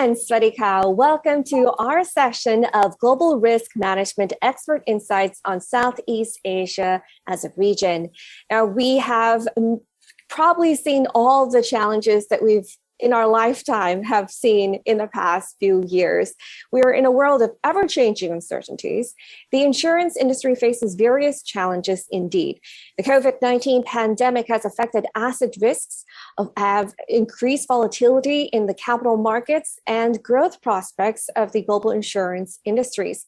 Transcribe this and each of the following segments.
and Swadika. Welcome to our session of Global Risk Management Expert Insights on Southeast Asia as a region. Now, we have probably seen all the challenges that we've in our lifetime have seen in the past few years. We are in a world of ever-changing uncertainties. The insurance industry faces various challenges indeed. The COVID-19 pandemic has affected asset risks, have increased volatility in the capital markets and growth prospects of the global insurance industries.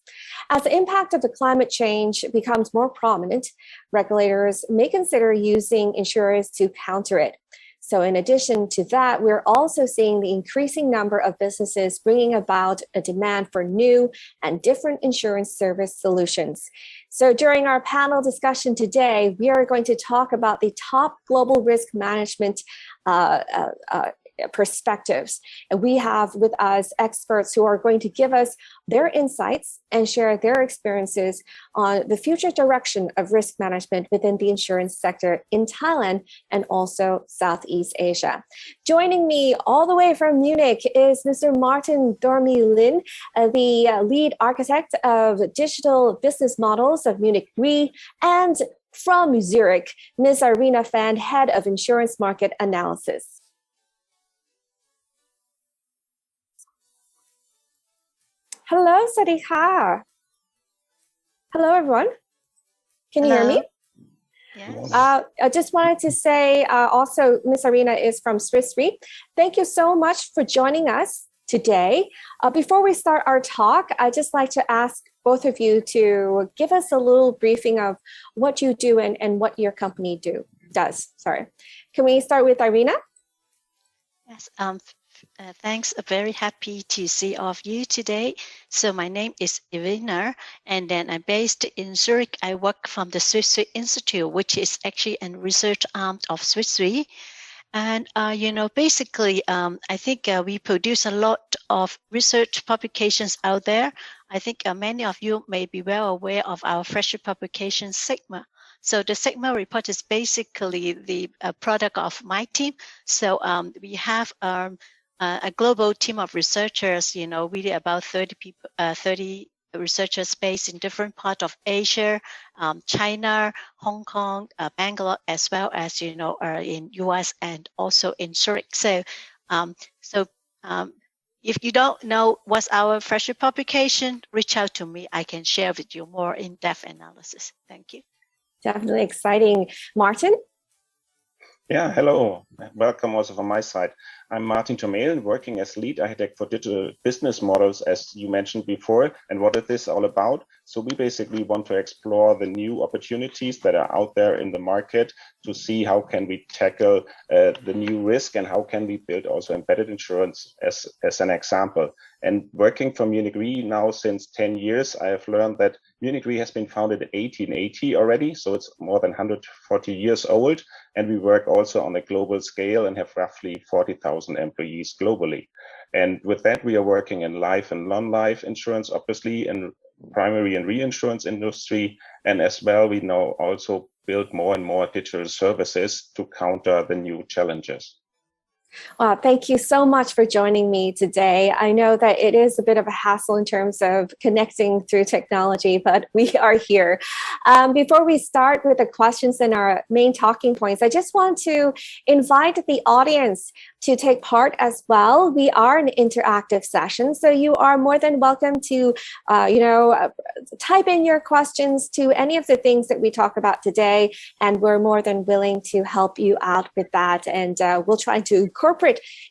As the impact of the climate change becomes more prominent, regulators may consider using insurers to counter it. So in addition to that, we're also seeing the increasing number of businesses bringing about a demand for new and different insurance service solutions. So during our panel discussion today, we are going to talk about the top global risk management perspectives. And we have with us experts who are going to give us their insights and share their experiences on the future direction of risk management within the insurance sector in Thailand and also Southeast Asia. Joining me all the way from Munich is Mr. Martin Thormaehlen, the lead architect of digital business models of Munich Re, and from Zurich, Ms. Irina Fan, head of insurance market analysis. Hello, Swadika. Hello, everyone. Can you hear me? Yes. I just wanted to say also, Ms. Irina is from Swiss Re. Thank you so much for joining us today. Before we start our talk, I'd just like to ask both of you to give us a little briefing of what you do and what your company does. Sorry. Can we start with Irina? Yes. Thanks. Very happy to see all of you today. So my name is Irina, and then I'm based in Zurich. I work from the Swiss Re Institute, which is actually a research arm of Swiss Re. And, basically, I think we produce a lot of research publications out there. I think many of you may be well aware of our flagship publication, Sigma. So the Sigma report is basically the product of my team. So we have a global team of researchers, really about 30 people, 30 researchers based in different parts of Asia, China, Hong Kong, Bangalore, as well as, in US and also in Zurich. So, if you don't know what's our flagship publication, reach out to me. I can share with you more in-depth analysis. Thank you. Definitely exciting. Martin? Yeah, hello. Welcome also from my side. I'm Martin Thormaehlen, working as lead architect for digital business models, as you mentioned before. And what is this all about? So we basically want to explore the new opportunities that are out there in the market to see how can we tackle the new risk and how can we build also embedded insurance as an example. And working for Munich Re now since 10 years, I have learned that Munich Re has been founded in 1880 already, so it's more than 140 years old. And we work also on a global scale and have roughly 40,000 employees globally. And with that, we are working in life and non-life insurance, obviously, in primary and reinsurance industry. And as well, we now also build more and more digital services to counter the new challenges. Thank you so much for joining me today. I know that it is a bit of a hassle in terms of connecting through technology, but we are here. Before we start with the questions and our main talking points, I just want to invite the audience to take part as well. We are an interactive session, so you are more than welcome to, type in your questions to any of the things that we talk about today, and we're more than willing to help you out with that. And we'll try to incorporate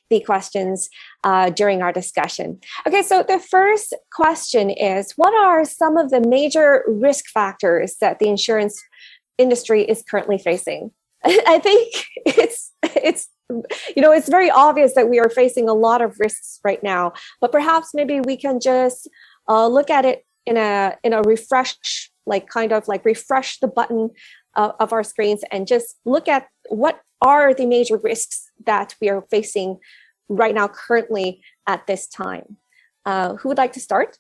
the questions during our discussion. Okay, so the first question is, what are some of the major risk factors that the insurance industry is currently facing? I think it's very obvious that we are facing a lot of risks right now, but perhaps maybe we can just look at it in a refresh, refresh the button of our screens and just look at what are the major risks that we are facing right now currently at this time. Who would like to start?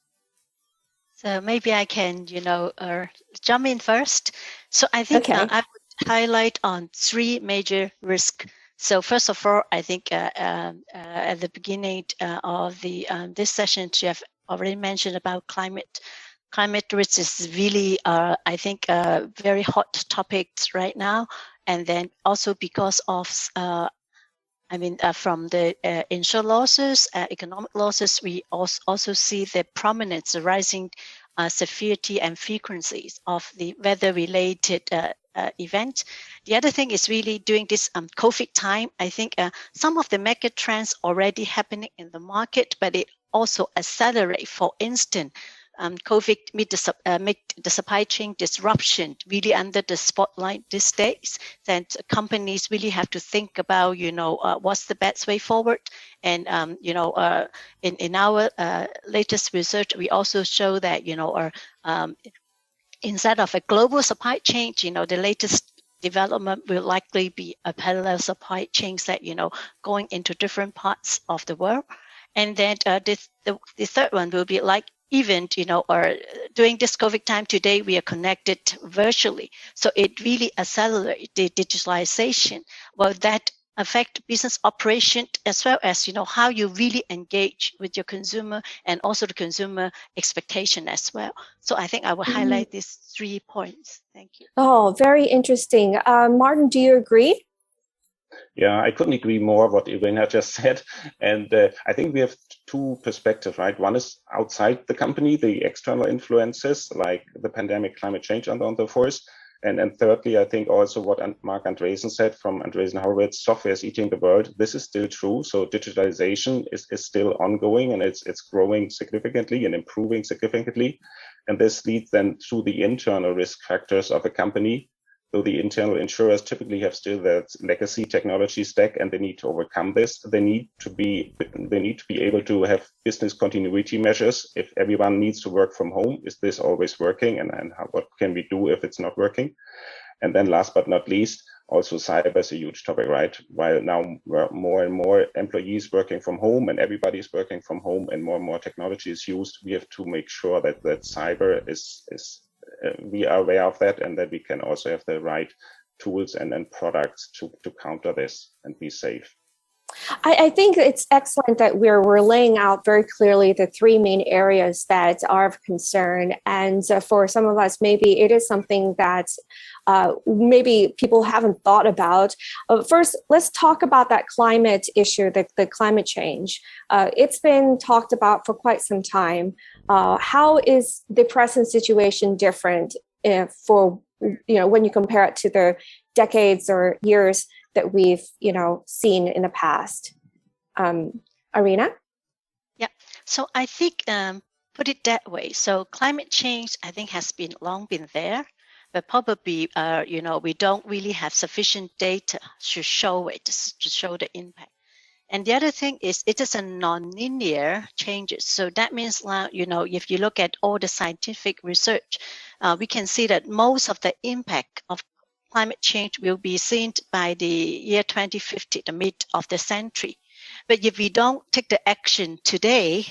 So maybe I can, jump in first. So I think I would highlight on three major risks. So first of all, I think at the beginning of the this session, you have already mentioned about climate. Climate risk is really, I think, very hot topics right now. And then also because of, from the insured losses, economic losses, we also see the prominence, the rising severity and frequencies of the weather-related event. The other thing is really during this COVID time, I think some of the mega trends already happening in the market, but it also accelerate. For instance, COVID made the supply chain disruption really under the spotlight these days. Then companies really have to think about, what's the best way forward. And in our latest research, we also show that instead of a global supply chain, the latest development will likely be a parallel supply chains that going into different parts of the world. And then the third one will be like, even or during this COVID time today, we are connected virtually, so it really accelerates the digitalization. Well, that affect business operation as well as how you really engage with your consumer and also the consumer expectation as well. So I think I will highlight these 3 points. Thank you. Oh, very interesting. Martin, do you agree? Yeah, I couldn't agree more what Irina just said. And I think we have two perspectives, right? One is outside the company, the external influences like the pandemic, climate change, and on the force. And thirdly, I think also what Mark Andreessen said from Andreessen Horowitz, software is eating the world. This is still true. So digitalization is still ongoing, and it's growing significantly and improving significantly. And this leads then to the internal risk factors of a company. So the internal insurers typically have still that legacy technology stack, and they need to overcome this. They need to be able to have business continuity measures. If everyone needs to work from home, is this always working? And what can we do if it's not working? And then last but not least, also cyber is a huge topic, right? While now more and more employees working from home and everybody's working from home and more technology is used, we have to make sure that cyber is we are aware of that, and that we can also have the right tools and products to counter this and be safe. I think it's excellent that we're laying out very clearly the 3 main areas that are of concern. And for some of us, maybe it is something that maybe people haven't thought about. First, let's talk about that climate issue, the climate change. It's been talked about for quite some time. How is the present situation different for, when you compare it to the decades or years that we've, seen in the past? Irina? Yeah, so I think, put it that way. So climate change, I think, has long been there, but probably, we don't really have sufficient data to show it, to show the impact. And the other thing is it is a non-linear changes. So that means, if you look at all the scientific research, we can see that most of the impact of climate change will be seen by the year 2050, the mid of the century. But if we don't take the action today,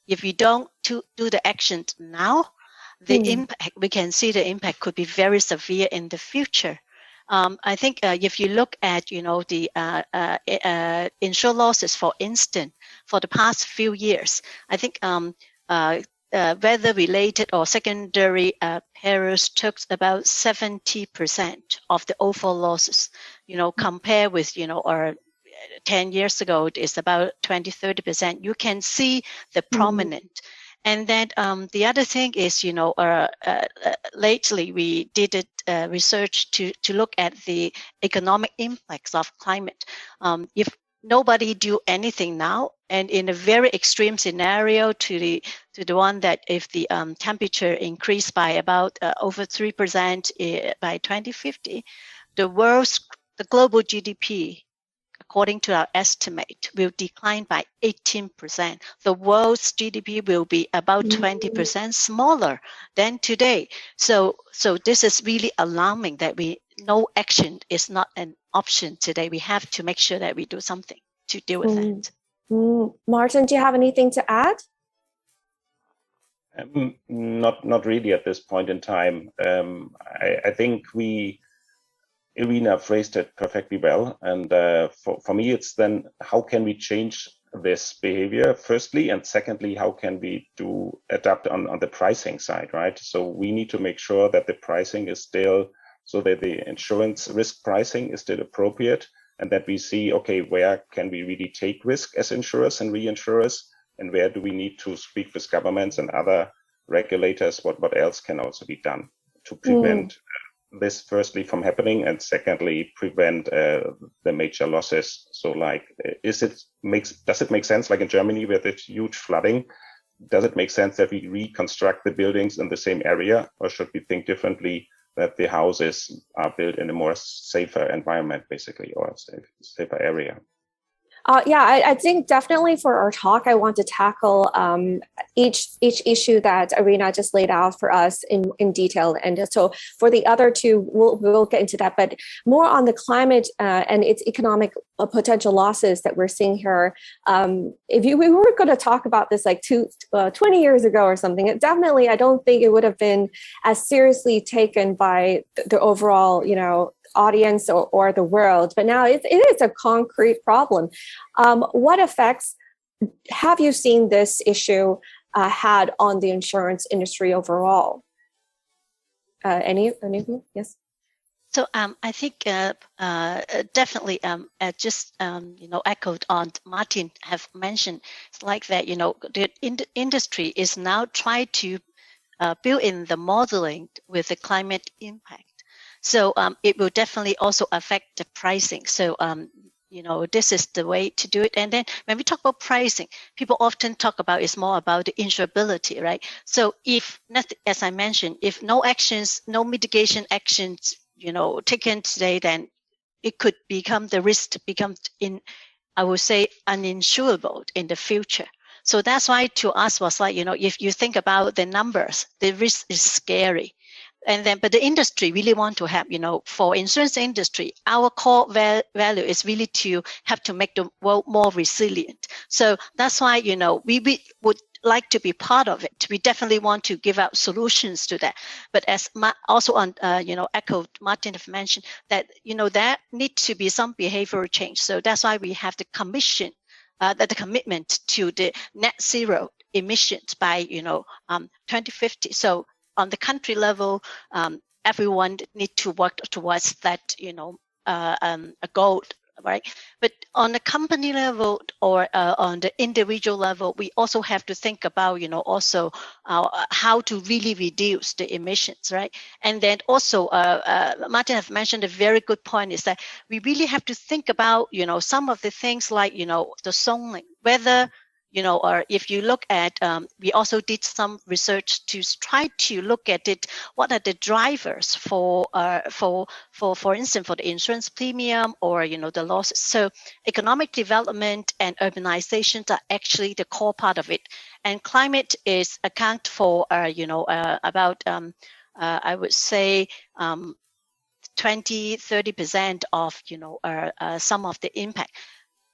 if we don't do the action now, the impact, we can see the impact could be very severe in the future. I think if you look at, the insured losses, for instance, for the past few years, I think weather-related or secondary perils took about 70% of the overall losses, compared with, or 10 years ago, it's about 20-30%. You can see the prominent. And then the other thing is, lately we did research to look at the economic impacts of climate. If nobody do anything now, and in a very extreme scenario to the one that if the temperature increased by about over 3% by 2050, the global GDP, according to our estimate, will decline by 18%. The world's GDP will be about 20% smaller than today. So this is really alarming that no action is not an option today. We have to make sure that we do something to deal with that. Martin, do you have anything to add? Not really at this point in time. I think Irina phrased it perfectly well. And for me, it's then how can we change this behavior firstly, and secondly, how can we adapt on the pricing side, right? So we need to make sure that the pricing is still, so that the insurance risk pricing is still appropriate, and that we see, okay, where can we really take risk as insurers and reinsurers, and where do we need to speak with governments and other regulators, what else can also be done to prevent this firstly from happening, and secondly prevent the major losses. So like, does it make sense, like in Germany with this huge flooding, does it make sense that we reconstruct the buildings in the same area, or should we think differently, that the houses are built in a more safer environment basically, or safer area? I think definitely for our talk, I want to tackle each issue that Irina just laid out for us in detail. And so for the other two, we'll get into that, but more on the climate and its economic potential losses that we're seeing here. We were going to talk about this like 20 years ago or something, I don't think it would have been as seriously taken by the overall, audience or the world, but now it is a concrete problem. What effects have you seen this issue had on the insurance industry overall? Any of you? Yes. So I think definitely just echoed on Martin have mentioned. It's like that, the industry is now trying to build in the modeling with the climate impact. So it will definitely also affect the pricing. So this is the way to do it. And then when we talk about pricing, people often talk about it's more about the insurability, right? So if nothing, as I mentioned, if no mitigation actions, taken today, then it could become the risk becomes I would say uninsurable in the future. So that's why to us was like, if you think about the numbers, the risk is scary. But the industry really want to have, for insurance industry, our core value is really to have to make the world more resilient. So that's why, we would like to be part of it. We definitely want to give out solutions to that. But as also on, echoed Martin have mentioned that, there needs to be some behavioral change. So that's why we have the commitment to the net zero emissions by, 2050. So on the country level, everyone need to work towards that, a goal, right? But on the company level or on the individual level, we also have to think about, also how to really reduce the emissions, right? And then also, Martin have mentioned a very good point is that we really have to think about, some of the things like, the zoning, whether or if you look at, we also did some research to try to look at it. What are the drivers for instance, for the insurance premium or the losses? So economic development and urbanization are actually the core part of it, and climate is account for about I would say 20-30% of some of the impact.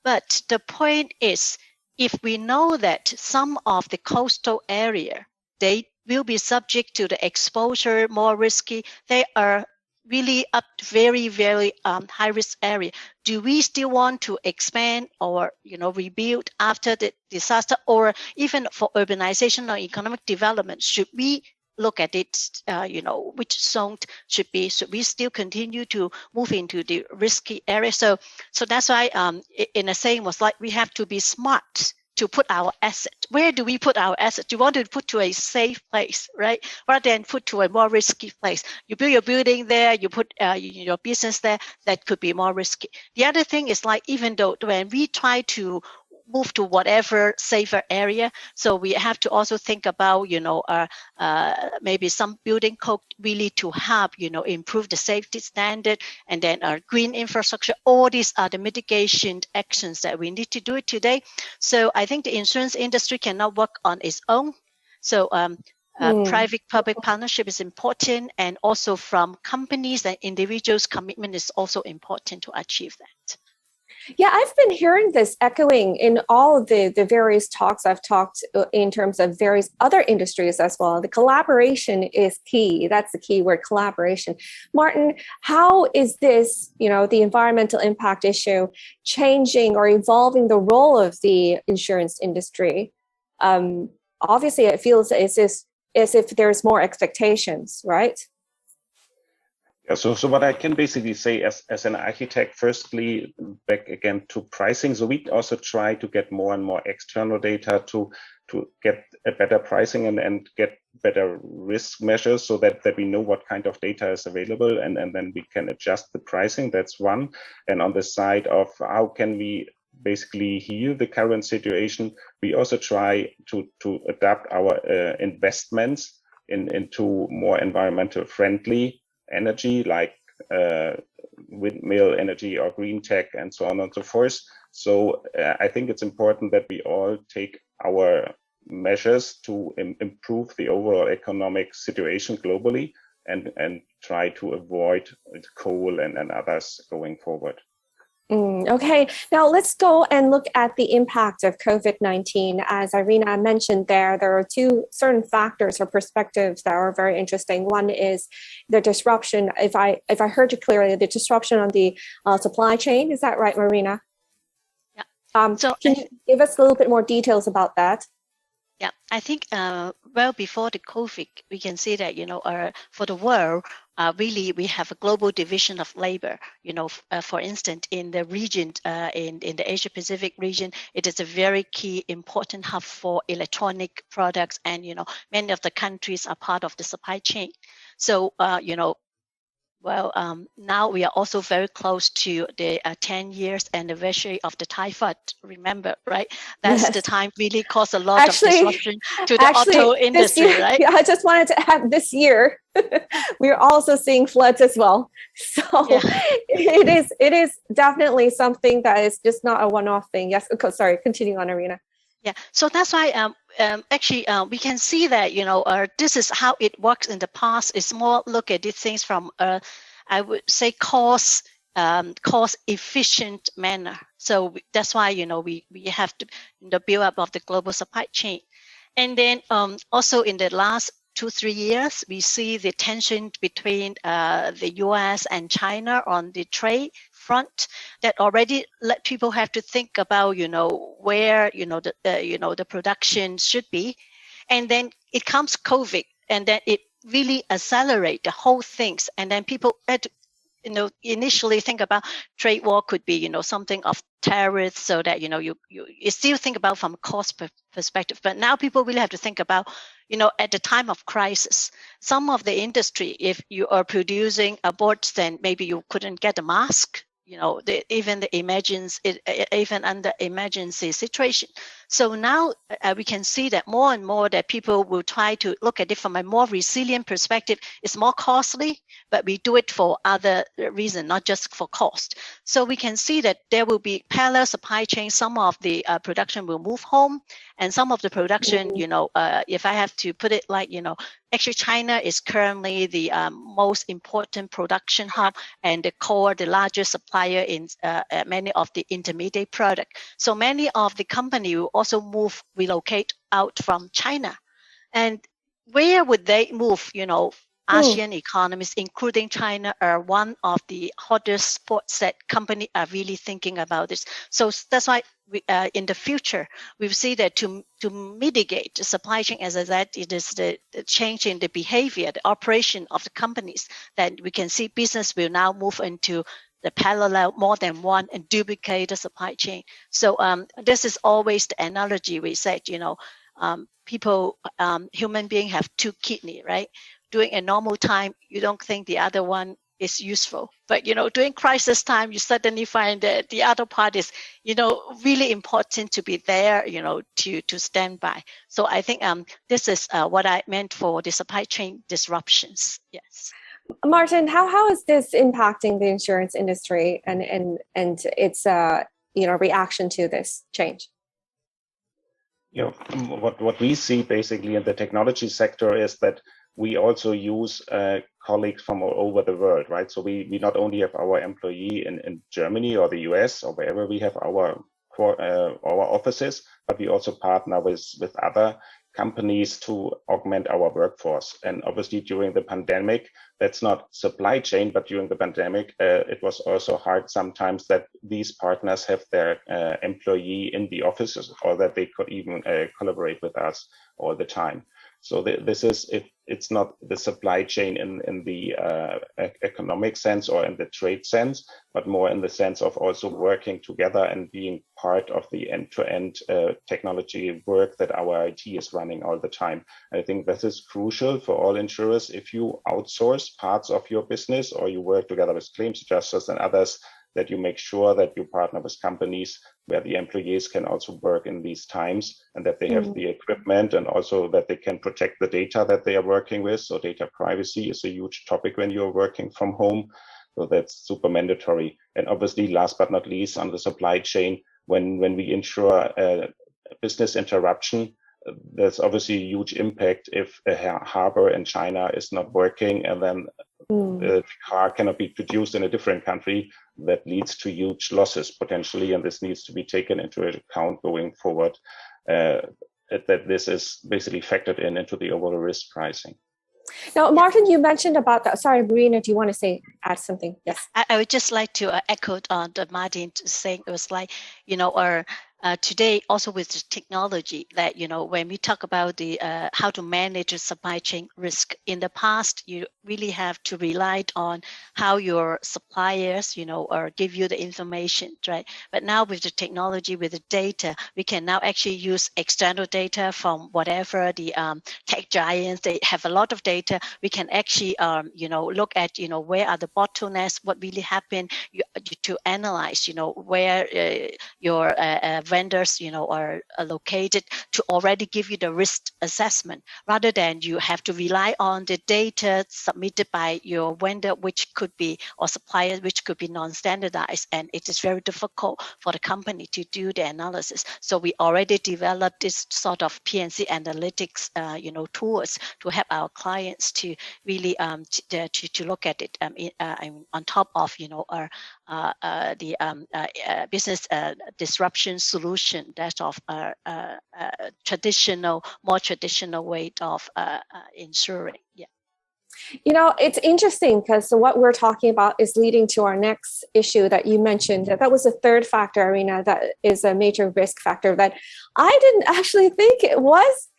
But the point is, if we know that some of the coastal area, they will be subject to the exposure, more risky, they are really up to very, very high risk area. Do we still want to expand or, rebuild after the disaster, or even for urbanization or economic development? Should we look at it, which zone should we still continue to move into the risky area? So that's why, in a saying was like, we have to be smart to put our asset. Where do we put our asset? Do you want to put to a safe place, right? Rather than put to a more risky place. You build your building there, you put your business there, that could be more risky. The other thing is like, even though when we try to move to whatever safer area, so we have to also think about maybe some building code really to help improve the safety standard, and then our green infrastructure. All these are the mitigation actions that we need to do it today. So I think the insurance industry cannot work on its own. So private-public partnership is important, and also from companies and individuals, commitment is also important to achieve that. Yeah, I've been hearing this echoing in all of the various talks I've talked in terms of various other industries as well. The collaboration is key. That's the key word, collaboration. Martin, how is this, the environmental impact issue changing or evolving the role of the insurance industry? Obviously, it feels as if there's more expectations, right? Yeah, so what I can basically say as an architect, firstly, back again to pricing. So we also try to get more and more external data to get a better pricing and get better risk measures so that we know what kind of data is available and then we can adjust the pricing. That's one. And on the side of how can we basically heal the current situation, we also try to adapt our investments into more environmental friendly energy, like windmill energy or green tech and so on and so forth. So I think it's important that we all take our measures to improve the overall economic situation globally and try to avoid coal and others going forward. Okay, now let's go and look at the impact of COVID-19. As Irina mentioned there are two certain factors or perspectives that are very interesting. One is the disruption, if I heard you clearly, the disruption on the supply chain. Is that right, Irina? Yeah. Can you give us a little bit more details about that? Yeah, I think well before the COVID, we can see that for the world, really we have a global division of labor. For instance, in the region, in the Asia Pacific region, it is a very key important hub for electronic products, and many of the countries are part of the supply chain. So now we are also very close to the 10 years anniversary of the Thai flood. Remember, right? That's the time really caused a lot of disruption to the auto industry, year, right? Yeah, I just wanted to add this year, we're also seeing floods as well. So it is definitely something that is just not a one-off thing. Yes, sorry, continue on, Irina. Yeah, so that's why actually we can see that this is how it works in the past. It's more look at these things from I would say cost efficient manner. So that's why we have to build up of the global supply chain, and then also in the last 2-3 years we see the tension between the U.S. and China on the trade front that already let people have to think about where the production should be, and then it comes COVID, and then it really accelerate the whole things, and then people had to initially think about trade war could be something of tariffs, so that you still think about from a cost perspective, but now people really have to think about at the time of crisis, some of the industry, if you are producing aborts, then maybe you couldn't get a mask, even under emergency situation. So now we can see that more and more that people will try to look at it from a more resilient perspective. It's more costly, but we do it for other reasons, not just for cost. So we can see that there will be parallel supply chain. Some of the production will move home, and some of the production, if I have to put it like, actually China is currently the most important production hub and the largest supplier in many of the intermediate product. So many of the company will also relocate out from China. And where would they move? ASEAN economies, including China, are one of the hottest spots that companies are really thinking about this. So that's why we, in the future, we see that to mitigate the supply chain, as I said, it is the change in the behavior, the operation of the companies, that we can see business will now move into the parallel more than one and duplicate the supply chain. So this is always the analogy we said, people, human beings have two kidneys, right? During a normal time, you don't think the other one is useful. But, during crisis time, you suddenly find that the other part is, really important to be there, to stand by. So I think this is what I meant for the supply chain disruptions. Yes. Martin, how is this impacting the insurance industry and its reaction to this change? what we see basically in the technology sector is that we also use colleagues from all over the world, right? So we not only have our employee in Germany or the US or wherever we have our offices, but we also partner with other companies to augment our workforce. And obviously during the pandemic, that's not supply chain, but during the pandemic, it was also hard sometimes that these partners have their employee in the offices, or that they could even collaborate with us all the time. So this is, it's not the supply chain in the economic sense or in the trade sense, but more in the sense of also working together and being part of the end-to-end technology work that our IT is running all the time. I think this is crucial for all insurers. If you outsource parts of your business or you work together with claims adjusters and others, that you make sure that you partner with companies where the employees can also work in these times, and that they have the equipment, and also that they can protect the data that they are working with. So data privacy is a huge topic when you're working from home. So that's super mandatory. And obviously, last but not least, on the supply chain, when we insure business interruption, there's obviously a huge impact if a harbor in China is not working, and then the car cannot be produced in a different country. That leads to huge losses potentially, and this needs to be taken into account going forward, that this is basically factored into the overall risk pricing. Now, Martin, you mentioned about that. Sorry, Irina, do you want to add something? Yes. I would just like to echo on the Martin saying, it was like, today also with the technology that, when we talk about the how to manage the supply chain risk, in the past, you really have to rely on how your suppliers, or give you the information, right? But now with the technology, with the data, we can now actually use external data from whatever the tech giants, they have a lot of data. We can actually, look at, where are the bottlenecks, what really happened, to analyze, where your vendors, are located, to already give you the risk assessment, rather than you have to rely on the data submitted by your vendor, which could be, or supplier, which could be non-standardized, and it is very difficult for the company to do the analysis. So we already developed this sort of P&C analytics, tools to help our clients to really to look at it on top of the business disruption solution, that of more traditional way of insuring. Yeah. It's interesting because what we're talking about is leading to our next issue that you mentioned. That was the third factor, Irina, that is a major risk factor that I didn't actually think it was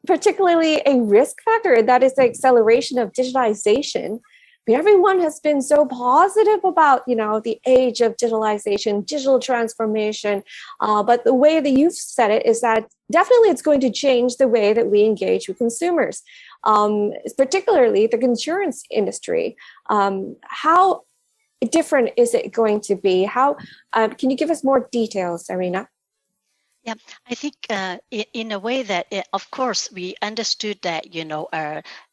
particularly a risk factor. That is the acceleration of digitalization. Everyone has been so positive about, the age of digitalization, digital transformation. But the way that you've said it is that definitely it's going to change the way that we engage with consumers, particularly the insurance industry. How different is it going to be? How can you give us more details, Irina? Yeah, I think in a way that, of course, we understood that,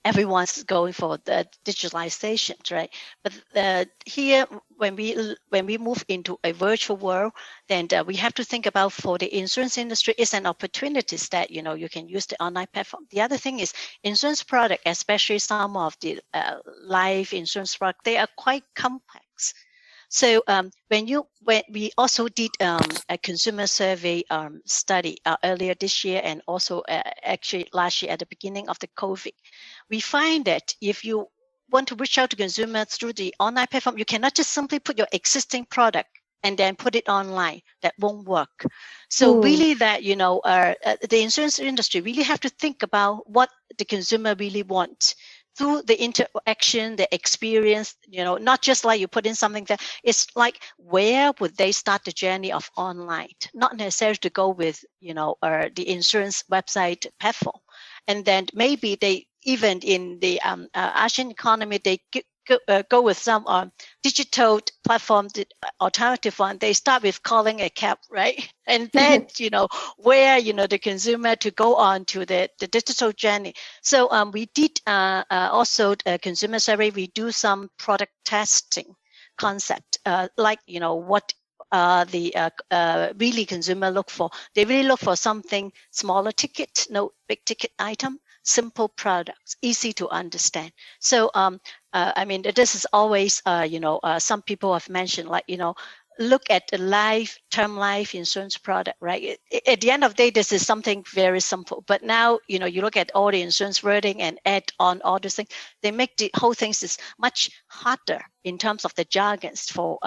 everyone's going for the digitalization, right? But here, when we move into a virtual world, then we have to think about, for the insurance industry, it's an opportunity that, you can use the online platform. The other thing is insurance product, especially some of the life insurance product, they are quite complex. So when we also did a consumer survey study earlier this year, and also actually last year at the beginning of the COVID, we find that if you want to reach out to consumers through the online platform, you cannot just simply put your existing product and then put it online. That won't work. So really that, the insurance industry really have to think about what the consumer really wants through the interaction, the experience, not just like you put in something that it's like, where would they start the journey of online? Not necessarily to go with, the insurance website platform. And then maybe they, even in the Asian economy, they go with some digital platform, the alternative one. They start with calling a cab, right? And then, where, the consumer to go on to the digital journey. So we did also a consumer survey. We do some product testing concept, like, what really consumer look for. They really look for something smaller ticket, no big ticket item, simple products, easy to understand. So I mean, this is always some people have mentioned, like, look at the term life insurance product, right? At the end of the day, this is something very simple. But now, you look at all the insurance wording and add on all these things, they make the whole thing is much harder in terms of the jargons for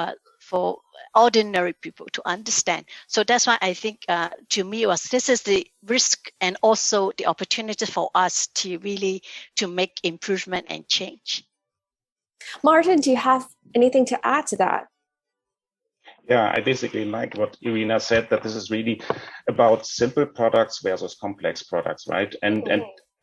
ordinary people to understand. So that's why I think, to me, this is the risk and also the opportunity for us to really to make improvement and change. Martin, do you have anything to add to that? Yeah, I basically like what Irina said, that this is really about simple products versus complex products, right? And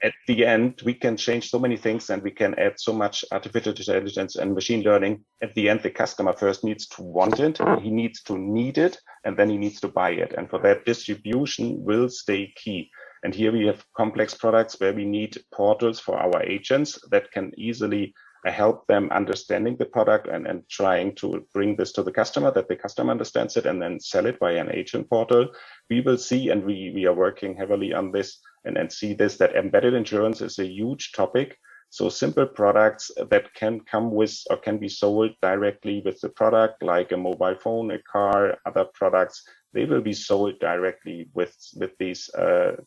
at the end, we can change so many things, and we can add so much artificial intelligence and machine learning. At the end, the customer first needs to want it, he needs to need it, and then he needs to buy it. And for that, distribution will stay key. And here we have complex products where we need portals for our agents that can easily help them understanding the product and trying to bring this to the customer, that the customer understands it, and then sell it via an agent portal. We will see, and we are working heavily on this and see this, that embedded insurance is a huge topic. So simple products that can come with or can be sold directly with the product, like a mobile phone, a car, other products, they will be sold directly with these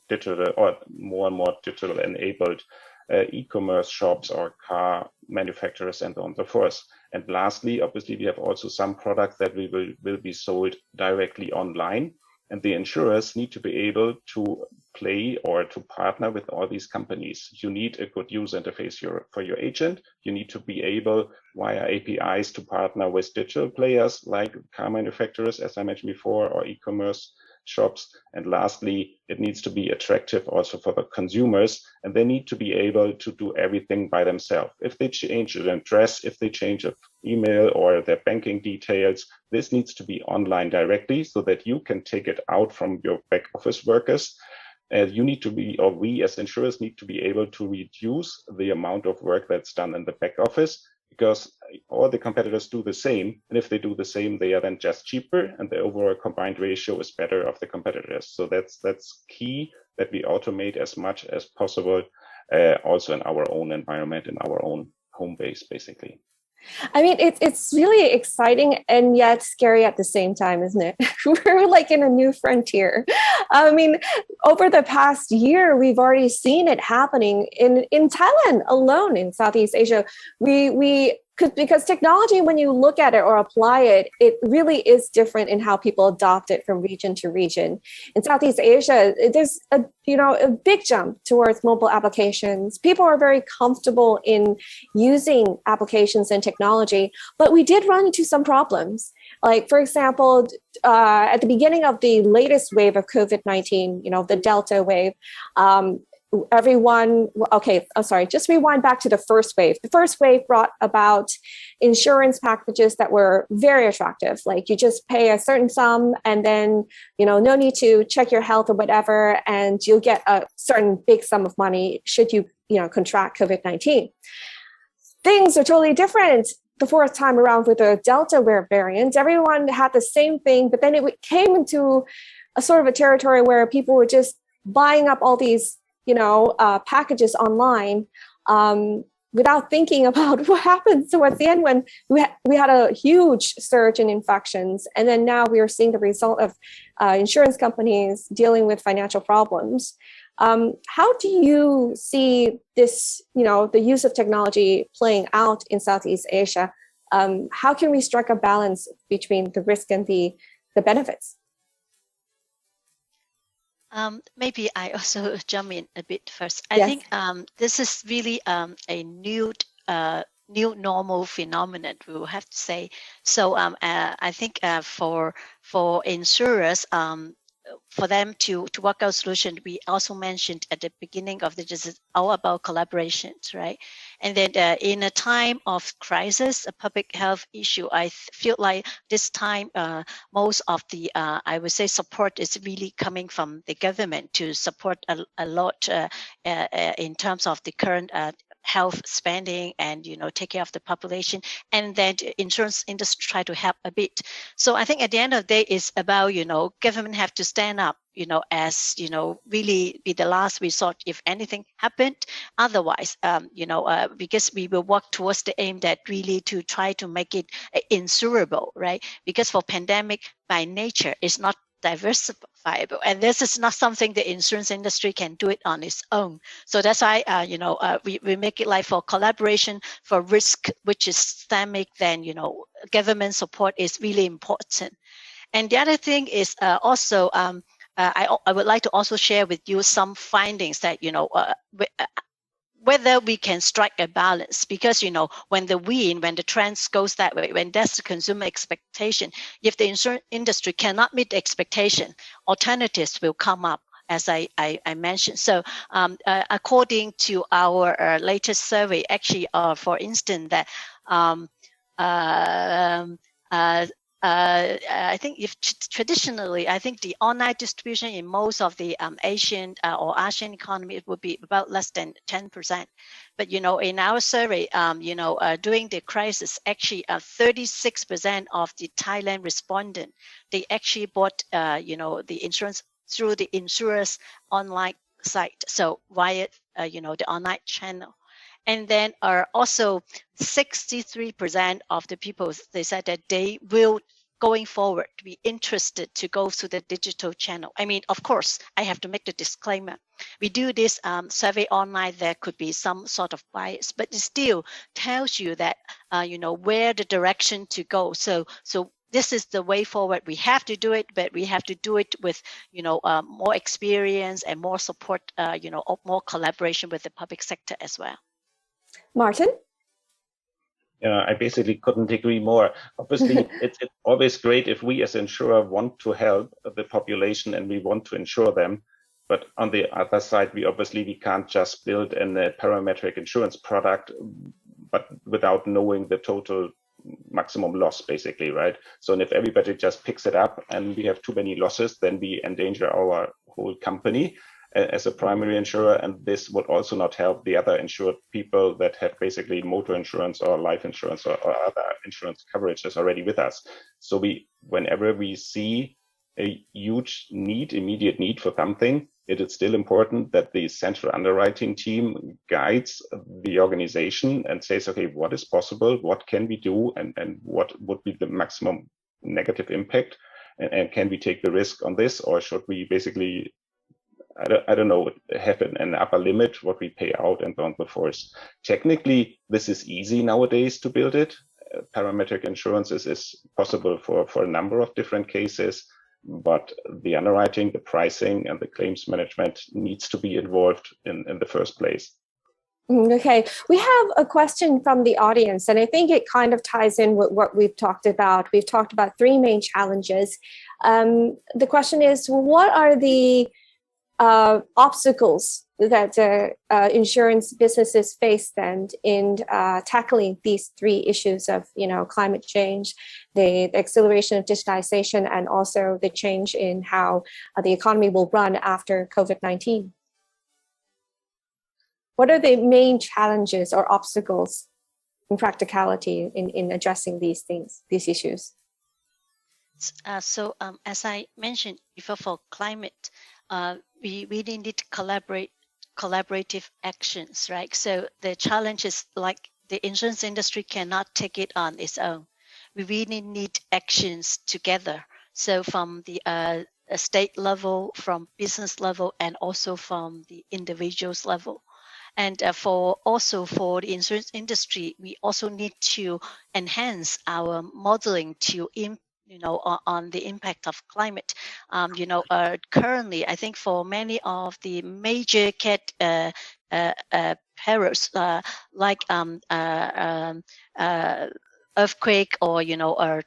digital or more and more digital enabled e-commerce shops or car manufacturers and so on and so forth. And lastly, obviously, we have also some products that will be sold directly online, and the insurers need to be able to play or to partner with all these companies. You need a good user interface for your agent. You need to be able via APIs to partner with digital players like car manufacturers, as I mentioned before, or e-commerce shops. And lastly, it needs to be attractive also for the consumers, and they need to be able to do everything by themselves. If they change an address, if they change an email or their banking details, this needs to be online directly so that you can take it out from your back office workers. You need to be, or we as insurers need to be able to reduce the amount of work that's done in the back office, because all the competitors do the same. And if they do the same, they are then just cheaper, and the overall combined ratio is better of the competitors. So that's key, that we automate as much as possible, also in our own environment, in our own home base, basically. I mean, it's really exciting and yet scary at the same time, isn't it? We're like in a new frontier. I mean, over the past year, we've already seen it happening in Thailand alone, in Southeast Asia. Because technology, when you look at it or apply it, it really is different in how people adopt it from region to region. In Southeast Asia, there's a big jump towards mobile applications. People are very comfortable in using applications and technology, but we did run into some problems. Like, for example, at the beginning of the latest wave of COVID-19, the Delta wave, just rewind back to the first wave. The first wave brought about insurance packages that were very attractive. Like, you just pay a certain sum and then, no need to check your health or whatever, and you'll get a certain big sum of money should you, contract COVID-19. Things are totally different the fourth time around with the Delta variant. Everyone had the same thing, but then it came into a sort of a territory where people were just buying up all these packages online without thinking about what happens towards the end when we had a huge surge in infections. And then now we are seeing the result of insurance companies dealing with financial problems. How do you see this, the use of technology playing out in Southeast Asia? How can we strike a balance between the risk and the benefits? Maybe I also jump in a bit first. I Yes. think this is really a new normal phenomenon, we will have to say. So I think for insurers, for them to work out solution, we also mentioned at the beginning of this is all about collaborations, right? And then in a time of crisis, a public health issue, I feel like this time most of the I would say support is really coming from the government to support a lot in terms of the current health spending and take care of the population, and then the insurance industry try to help a bit. So I think at the end of the day, it's about government have to stand up, as really be the last resort if anything happened. Otherwise, because we will work towards the aim that really to try to make it insurable, right? Because for pandemic by nature is not diversifiable, and this is not something the insurance industry can do it on its own. So that's why we make it like for collaboration for risk which is systemic, then government support is really important. And the other thing is also I would like to also share with you some findings that whether we can strike a balance, because when the trends goes that way, when that's the consumer expectation, if the insurance industry cannot meet the expectation, alternatives will come up, as I mentioned. So according to our latest survey, actually, for instance, that I think if traditionally, I think the online distribution in most of the Asian or ASEAN economy, it would be about less than 10%. But in our survey, during the crisis, actually 36% of the Thailand respondent, they actually bought the insurance through the insurers online site, so via the online channel. And then also 63% of the people, they said that they will, going forward, be interested to go through the digital channel. I mean, of course, I have to make the disclaimer. We do this survey online, there could be some sort of bias, but it still tells you that, where the direction to go. So this is the way forward. We have to do it, but we have to do it with, more experience and more support, more collaboration with the public sector as well. Martin? Yeah, I basically couldn't agree more. Obviously, it's always great if we as insurer want to help the population and we want to insure them. But on the other side, we can't just build a parametric insurance product, but without knowing the total maximum loss, basically, right? So if everybody just picks it up and we have too many losses, then we endanger our whole company as a primary insurer, and this would also not help the other insured people that have basically motor insurance or life insurance or other insurance coverages already with us. So whenever we see a huge immediate need for something, it is still important that the central underwriting team guides the organization and says, okay, what is possible, what can we do, and what would be the maximum negative impact, and can we take the risk on this, or should we basically, I don't know, have an upper limit what we pay out and so on and so forth. Technically, this is easy nowadays to build it. Parametric insurance is possible for a number of different cases, but the underwriting, the pricing, and the claims management needs to be involved in the first place. Okay, we have a question from the audience, and I think it kind of ties in with what we've talked about. We've talked about three main challenges. The question is, what are the obstacles that insurance businesses face then in tackling these three issues of climate change, the acceleration of digitalization, and also the change in how the economy will run after COVID-19? What are the main challenges or obstacles in practicality in addressing these issues? So as I mentioned before, for climate, we really need collaborative actions, right? So the challenge is like the insurance industry cannot take it on its own. We really need actions together. So from the state level, from business level, and also from the individuals level. And for the insurance industry, we also need to enhance our modeling to on the impact of climate. Currently, I think for many of the major cat perils, like earthquake or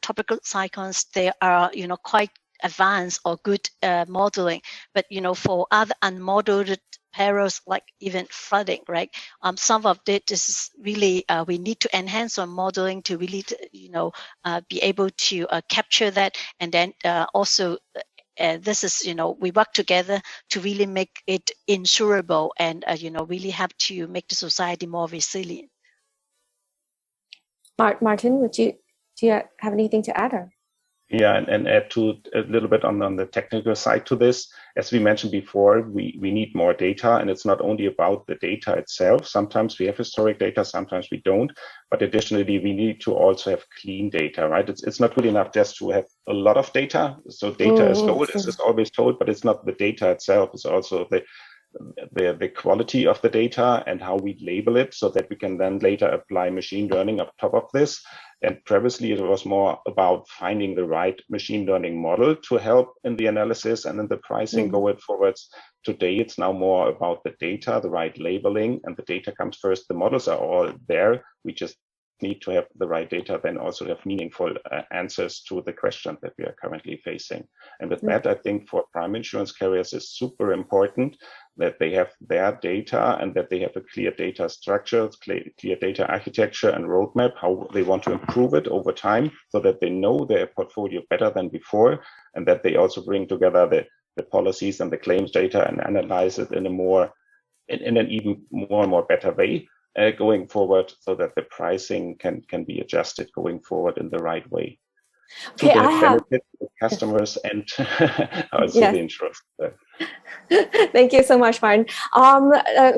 tropical cyclones, they are quite advanced or good modeling. But for other unmodeled perils, like even flooding, right? Some of it is really we need to enhance our modeling to really be able to capture that, and then also this is, we work together to really make it insurable and, really have to make the society more resilient. Martin, do you have anything to add? Yeah, and add to a little bit on the technical side to this. As we mentioned before, we need more data, and it's not only about the data itself. Sometimes we have historic data, sometimes we don't. But additionally, we need to also have clean data, right? It's not good enough just to have a lot of data. So data is gold, as is always told, but it's not the data itself. It's also the quality of the data and how we label it, so that we can then later apply machine learning on top of this. And previously, it was more about finding the right machine learning model to help in the analysis and in the pricing going forwards. Today, it's now more about the data, the right labeling, and the data comes first. The models are all there. We just need to have the right data, then also have meaningful answers to the questions that we are currently facing. And with that, I think for prime insurance carriers, it's super important that they have their data and that they have a clear data structure, clear data architecture and roadmap, how they want to improve it over time, so that they know their portfolio better than before, and that they also bring together the policies and the claims data and analyze it in an even more and more better way going forward, so that the pricing can be adjusted going forward in the right way. Okay, to the benefit of customers and also the insurers. Thank you so much, Martin.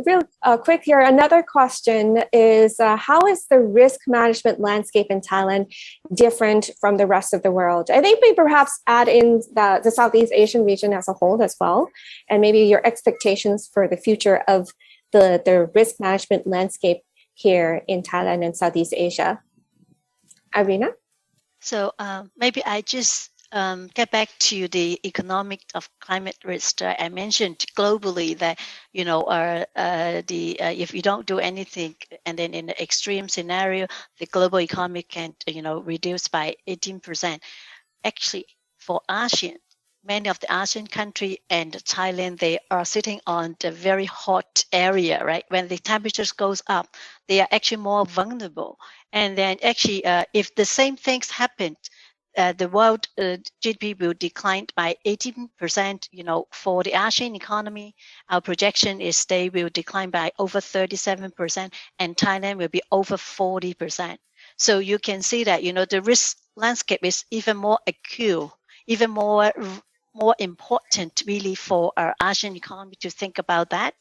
Real quick here, another question is, how is the risk management landscape in Thailand different from the rest of the world? I think we perhaps add in the Southeast Asian region as a whole as well, and maybe your expectations for the future of the risk management landscape here in Thailand and Southeast Asia. Irina? So maybe I just get back to the economic of climate risk. I mentioned globally that, if you don't do anything, and then in the extreme scenario, the global economy can, reduce by 18%. Actually, for ASEAN, many of the ASEAN countries and Thailand, they are sitting on the very hot area, right? When the temperatures goes up, they are actually more vulnerable. And then actually, if the same things happened, the world GDP will decline by 18%. For the ASEAN economy, our projection is they will decline by over 37%, and Thailand will be over 40%. So you can see that, the risk landscape is even more acute, even more important really for our ASEAN economy to think about that.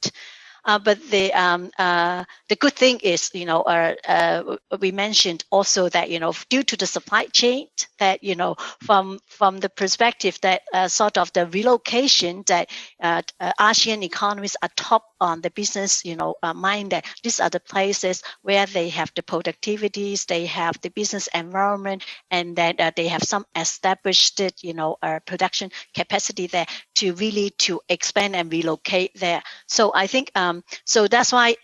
But the good thing is, we mentioned also that, due to the supply chain, that, from the perspective that sort of the relocation that ASEAN economies are top on the business, mind that these are the places where they have the productivities, they have the business environment, and that they have some established, production capacity there to really to expand and relocate there. So I think, so that's why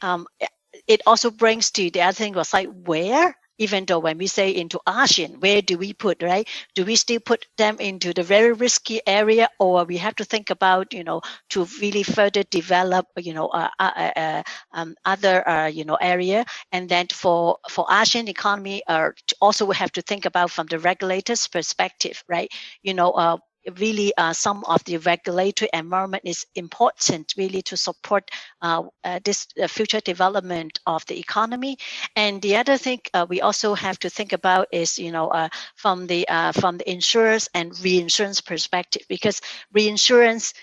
it also brings to the other thing was like where, even though when we say into ASEAN, where do we put, right? Do we still put them into the very risky area, or we have to think about, to really further develop, other, area? And then for ASEAN economy, also we have to think about from the regulators' perspective, right? Really some of the regulatory environment is important really to support this future development of the economy. And the other thing we also have to think about is, from the insurers and reinsurance perspective, because reinsurance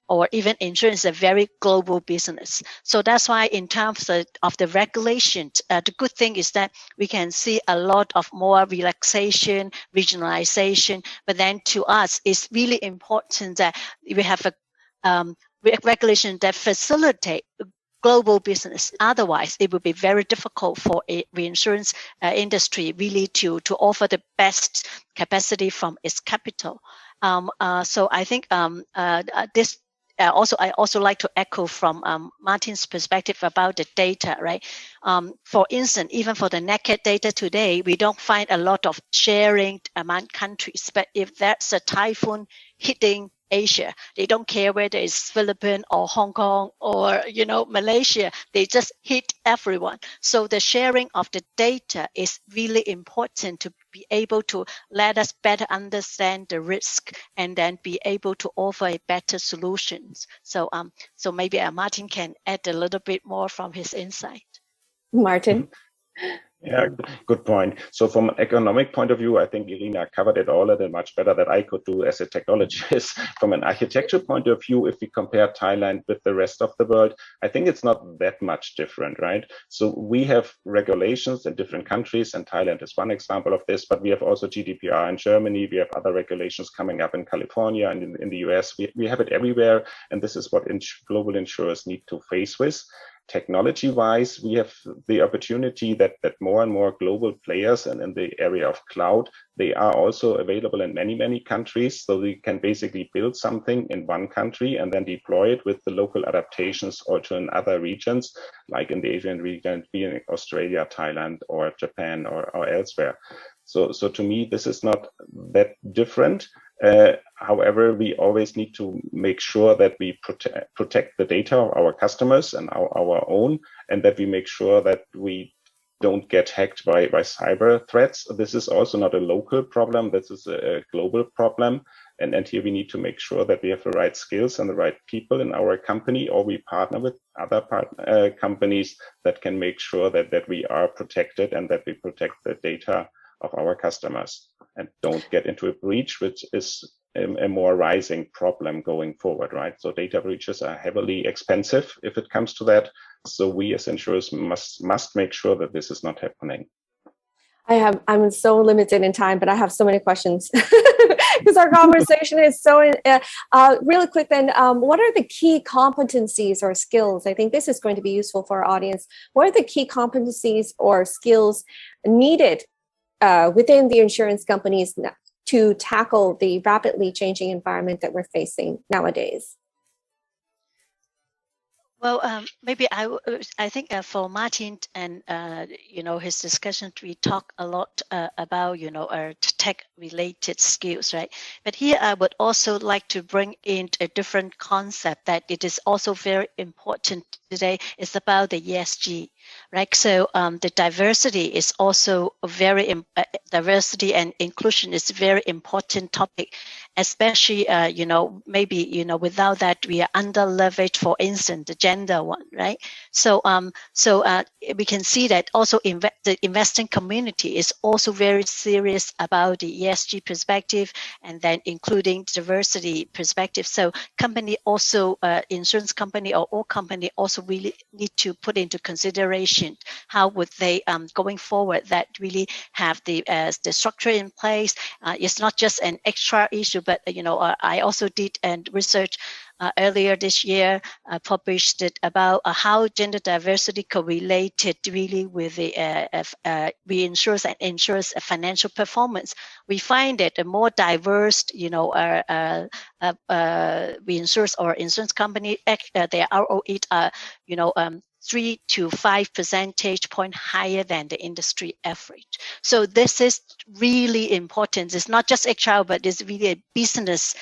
or even insurance is a very global business. So that's why in terms of the regulations, the good thing is that we can see a lot of more relaxation, regionalization, but then to us, it's really important that we have a regulation that facilitate global business. Otherwise, it would be very difficult for a reinsurance industry really to offer the best capacity from its capital. So I think this also I also like to echo from Martin's perspective about the data, right? For instance, even for the naked data today, we don't find a lot of sharing among countries. But if there's a typhoon hitting Asia. They don't care whether it's Philippines or Hong Kong or, Malaysia. They just hit everyone. So the sharing of the data is really important to be able to let us better understand the risk and then be able to offer better solutions. So maybe Martin can add a little bit more from his insight. Martin. Yeah, good point. So from an economic point of view, I think Irina covered it all and much better than I could do as a technologist. From an architecture point of view, if we compare Thailand with the rest of the world, I think it's not that much different, right? So we have regulations in different countries, and Thailand is one example of this, but we have also GDPR in Germany. We have other regulations coming up in California and in the US. We have it everywhere, and this is what global insurers need to face with. Technology-wise, we have the opportunity that more and more global players, and in the area of cloud, they are also available in many countries. So we can basically build something in one country and then deploy it with the local adaptations also in other regions, like in the Asian region, being Australia, Thailand, or Japan, or elsewhere. So to me, this is not that different. However, we always need to make sure that we protect the data of our customers and our own, and that we make sure that we don't get hacked by cyber threats. This is also not a local problem. This is a global problem. And here we need to make sure that we have the right skills and the right people in our company, or we partner with other companies that can make sure that we are protected and that we protect the data of our customers and don't get into a breach, which is a more rising problem going forward, right? So data breaches are heavily expensive if it comes to that. So we as insurers must make sure that this is not happening. I'm so limited in time, but I have so many questions because our conversation is so really quick. Then, what are the key competencies or skills? I think this is going to be useful for our audience. What are the key competencies or skills needed within the insurance companies to tackle the rapidly changing environment that we're facing nowadays? Well, maybe I think for Martin and his discussion, we talk a lot about our tech-related skills, right? But here I would also like to bring in a different concept that it is also very important today. It's about the ESG, right? So the diversity is also diversity and inclusion is a very important topic, especially maybe without that we are under leveraged. For instance, the gender one, right? So we can see that also the investing community is also very serious about the ESG perspective, and then including diversity perspective. So company also insurance company or all company also really need to put into consideration how would they going forward that really have the structure in place. It's not just an extra issue, but I also did research earlier this year, published it about how gender diversity correlated really with the reinsurers and insurers' financial performance. We find that the more diverse, reinsurers or insurance company, their ROE are, 3 to 5 percentage point higher than the industry average. So this is really important. It's not just HR, but it's really a business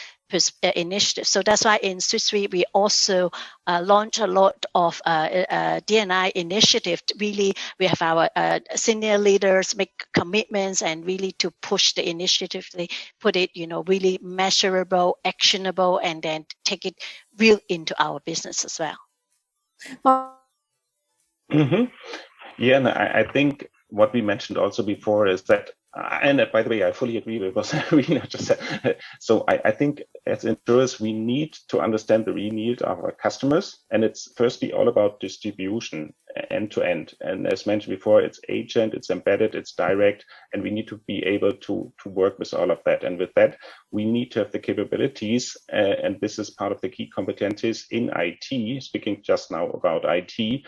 initiative. So that's why in Swiss Re, we also launch a lot of D&I initiative. Really, we have our senior leaders make commitments and really to push the initiative. They put it, really measurable, actionable, and then take it real into our business as well. Mm-hmm. Yeah, and I think what we mentioned also before is that, and by the way, I fully agree with what Irina just said. So I think as insurers, we need to understand the real need of our customers. And it's firstly all about distribution end to end. And as mentioned before, it's agent, it's embedded, it's direct, and we need to be able to work with all of that. And with that, we need to have the capabilities, and this is part of the key competencies in IT, speaking just now about IT,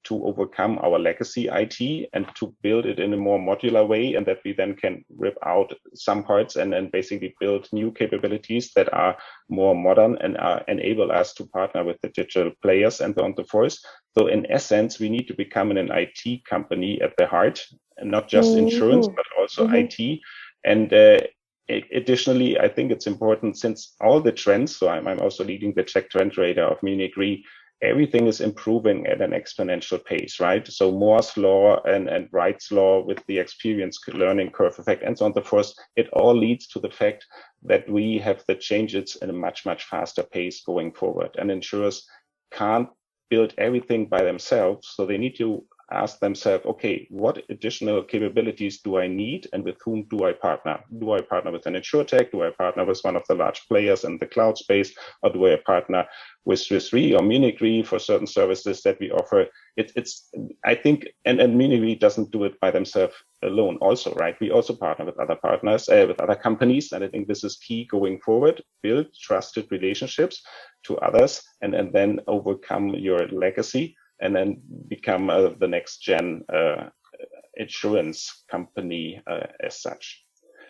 to overcome our legacy IT and to build it in a more modular way, and that we then can rip out some parts and then basically build new capabilities that are more modern and enable us to partner with the digital players and so on and so forth. So in essence, we need to become an IT company at the heart, and not just insurance, but also IT. And additionally, I think it's important, since all the trends, so I'm also leading the Czech trend radar of Munich Re, everything is improving at an exponential pace, right? So Moore's law and Wright's law with the experience learning curve effect and so on and so forth, it all leads to the fact that we have the changes in a much, much faster pace going forward. And insurers can't build everything by themselves, so they need to ask themselves, okay, what additional capabilities do I need, and with whom do I partner? Do I partner with an insurtech? Do I partner with one of the large players in the cloud space? Or do I partner with Swiss Re or Munich Re for certain services that we offer? I think, and Munich Re doesn't do it by themselves alone also, right? We also partner with other partners, with other companies, and I think this is key going forward. Build trusted relationships to others, and then overcome your legacy, and then become the next gen insurance company as such.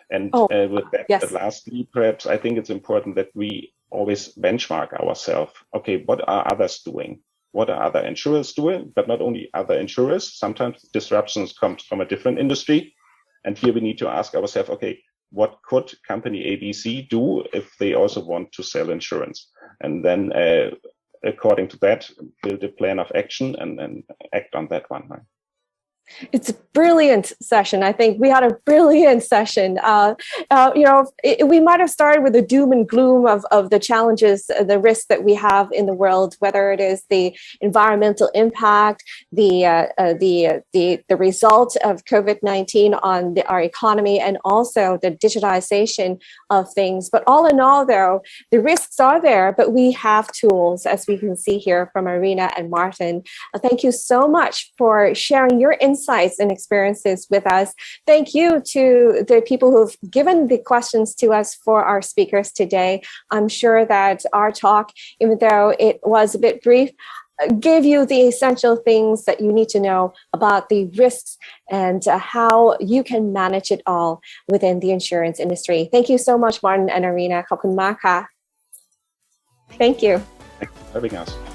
And with that, yes. Lastly, perhaps I think it's important that we always benchmark ourselves. Okay, what are others doing? What are other insurers doing? But not only other insurers, sometimes disruptions come from a different industry. And here we need to ask ourselves, okay, what could company ABC do if they also want to sell insurance? And then according to that, build a plan of action and then act on that one. Right? It's a brilliant session. I think we had a brilliant session. We might have started with the doom and gloom of the challenges, the risks that we have in the world, whether it is the environmental impact, the result of COVID-19 on our economy, and also the digitalization of things. But all in all, though, the risks are there, but we have tools, as we can see here from Irina and Martin. Thank you so much for sharing your insights and experiences with us. Thank you to the people who've given the questions to us for our speakers today. I'm sure that our talk, even though it was a bit brief, gave you the essential things that you need to know about the risks and how you can manage it all within the insurance industry. Thank you so much, Martin and Irina. ขอบคุณมากค่ะ. Thank you. Thanks for having us.